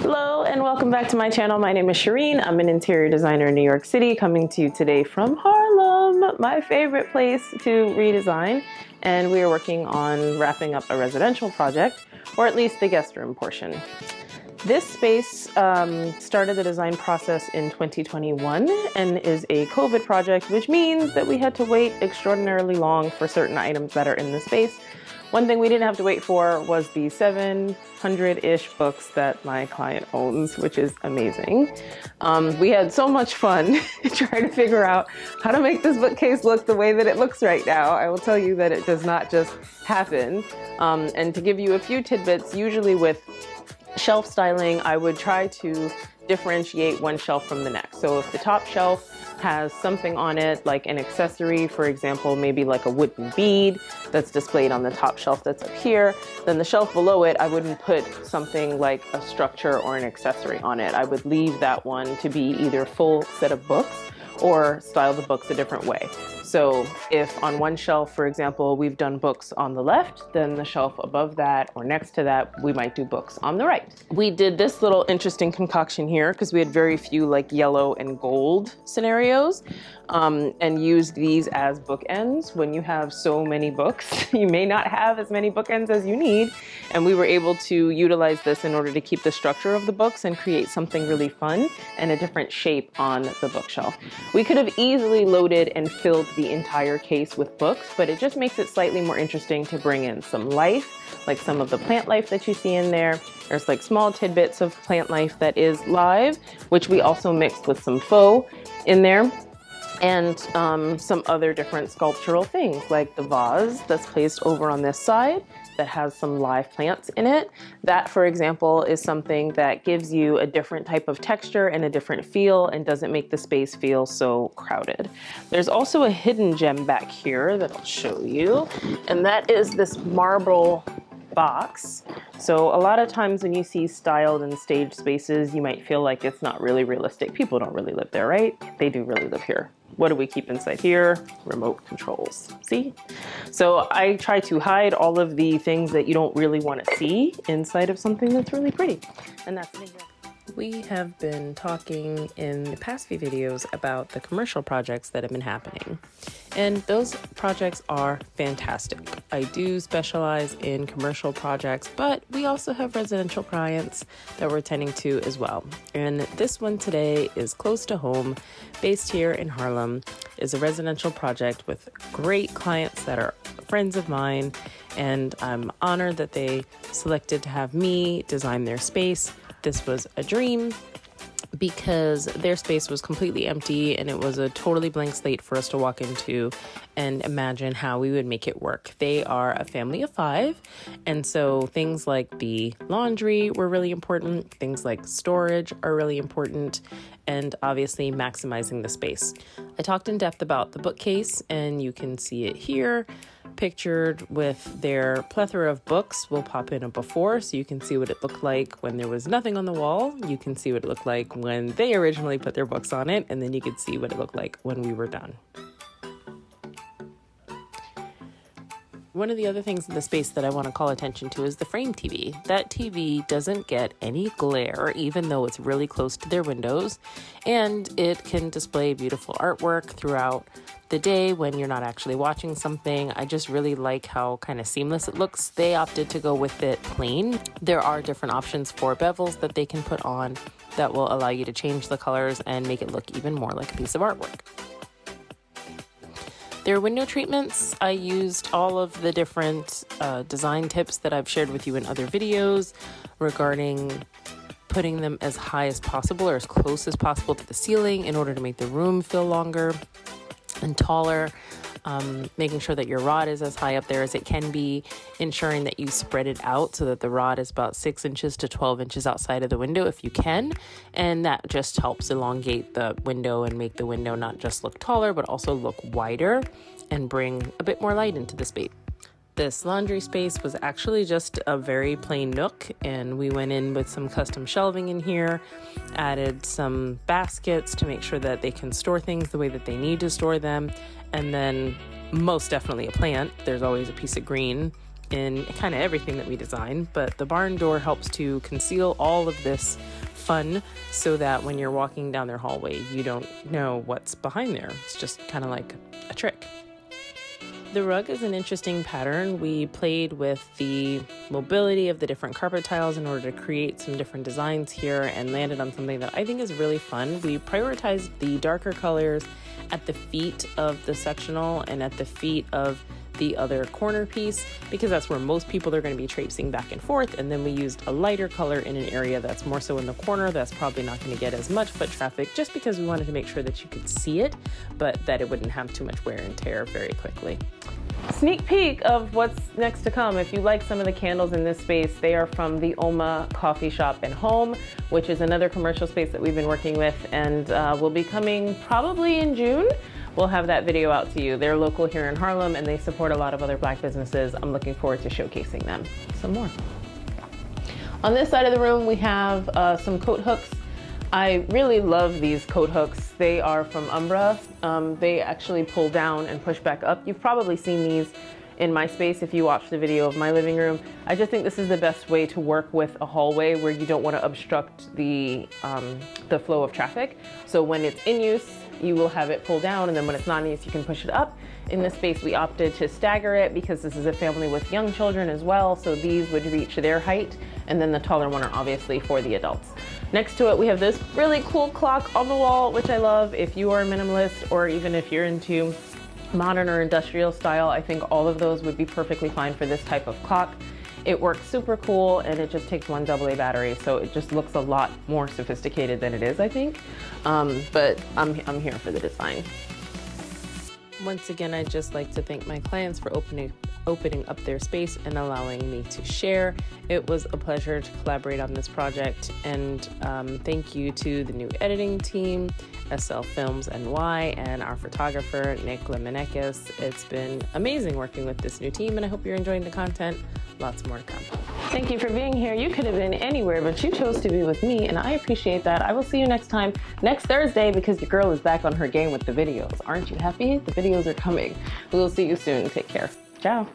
Hello and welcome back to my channel. My name is Shareen. I'm an interior designer in New York City, coming to you today from Harlem, my favorite place to redesign. And we are working on wrapping up a residential project, or at least the guest room portion. This space started the design process in 2021 and is a COVID project, which means that we had to wait extraordinarily long for certain items that are in the space. One thing we didn't have to wait for was the 700-ish books that my client owns, which is amazing. We had so much fun trying to figure out how to make this bookcase look the way that it looks right now. I will tell you that it does not just happen. And to give you a few tidbits, usually with shelf styling, I would try to differentiate one shelf from the next. So if the top shelf has something on it, like an accessory, for example, maybe like a wooden bead that's displayed on the top shelf that's up here, then the shelf below it, I wouldn't put something like a structure or an accessory on it. I would leave that one to be either full set of books or style the books a different way. So if on one shelf, for example, we've done books on the left, then the shelf above that or next to that, we might do books on the right. We did this little interesting concoction here because we had very few like yellow and gold scenarios, and used these as bookends. When you have so many books, you may not have as many bookends as you need. And we were able to utilize this in order to keep the structure of the books and create something really fun and a different shape on the bookshelf. We could have easily loaded and filled the entire case with books, but it just makes it slightly more interesting to bring in some life, like some of the plant life that you see in there. There's like small tidbits of plant life that is live, which we also mixed with some faux in there. And some other different sculptural things, like the vase that's placed over on this side that has some live plants in it. That, for example, is something that gives you a different type of texture and a different feel and doesn't make the space feel so crowded. There's also a hidden gem back here that I'll show you, and that is this marble box. So a lot of times when you see styled and staged spaces, you might feel like it's not really realistic. People don't really live there, right? They do really live here. What do we keep inside here? Remote controls. See? So I try to hide all of the things that you don't really want to see inside of something that's really pretty. And that's an example. We have been talking in the past few videos about the commercial projects that have been happening. And those projects are fantastic. I do specialize in commercial projects, but we also have residential clients that we're tending to as well. And this one today is close to home, based here in Harlem, is a residential project with great clients that are friends of mine. And I'm honored that they selected to have me design their space. This was a dream because their space was completely empty and it was a totally blank slate for us to walk into and imagine how we would make it work. They are a family of 5, and so things like the laundry were really important, things like storage are really important, and obviously maximizing the space. I talked in depth about the bookcase, and you can see it here, pictured with their plethora of books. We'll pop in a before so you can see what it looked like when there was nothing on the wall. You can see what it looked like when they originally put their books on it, and then you could see what it looked like when we were done. One of the other things in the space that I want to call attention to is the frame TV. That TV doesn't get any glare, even though it's really close to their windows, and it can display beautiful artwork throughout the day when you're not actually watching something. I just really like how kind of seamless it looks. They opted to go with it plain. There are different options for bevels that they can put on that will allow you to change the colors and make it look even more like a piece of artwork. Their window treatments, I used all of the different design tips that I've shared with you in other videos regarding putting them as high as possible or as close as possible to the ceiling in order to make the room feel longer and taller, making sure that your rod is as high up there as it can be, ensuring that you spread it out so that the rod is about 6 inches to 12 inches outside of the window if you can, and that just helps elongate the window and make the window not just look taller but also look wider and bring a bit more light into the space. This laundry space was actually just a very plain nook, and we went in with some custom shelving in here, added some baskets to make sure that they can store things the way that they need to store them, and then most definitely a plant. There's always a piece of green in kind of everything that we design, but the barn door helps to conceal all of this fun so that when you're walking down their hallway, you don't know what's behind there. It's just kind of like a trick. The rug is an interesting pattern. We played with the mobility of the different carpet tiles in order to create some different designs here and landed on something that I think is really fun. We prioritized the darker colors at the feet of the sectional and at the feet of the other corner piece because that's where most people are going to be traipsing back and forth, and then we used a lighter color in an area that's more so in the corner that's probably not going to get as much foot traffic, just because we wanted to make sure that you could see it but that it wouldn't have too much wear and tear very quickly. Sneak peek of what's next to come. If you like some of the candles in this space, they are from the Oma Coffee Shop and Home, which is another commercial space that we've been working with, and will be coming probably in June. We'll have that video out to you. They're local here in Harlem and they support a lot of other Black businesses. I'm looking forward to showcasing them some more. On this side of the room, we have some coat hooks. I really love these coat hooks. They are from Umbra. They actually pull down and push back up. You've probably seen these in my space if you watch the video of my living room. I just think this is the best way to work with a hallway where you don't want to obstruct the flow of traffic. So when it's in use, you will have it pull down, and then when it's not in use, you can push it up. In this space, we opted to stagger it because this is a family with young children as well, so these would reach their height, and then the taller one are obviously for the adults. Next to it, we have this really cool clock on the wall, which I love. If you are a minimalist, or even if you're into modern or industrial style, I think all of those would be perfectly fine for this type of clock. It works super cool, and it just takes one AA battery, so it just looks a lot more sophisticated than it is, I think. But I'm here for the design. Once again, I'd just like to thank my clients for opening up their space and allowing me to share. It was a pleasure to collaborate on this project, and thank you to the new editing team, SLfilmsny, and our photographer, Nick Lemenekis. It's been amazing working with this new team, and I hope you're enjoying the content. Lots more to come. Thank you for being here. You could have been anywhere, but you chose to be with me, and I appreciate that. I will see you next time, next Thursday, because your girl is back on her game with the videos. Aren't you happy? The videos are coming. We will see you soon. Take care. Ciao.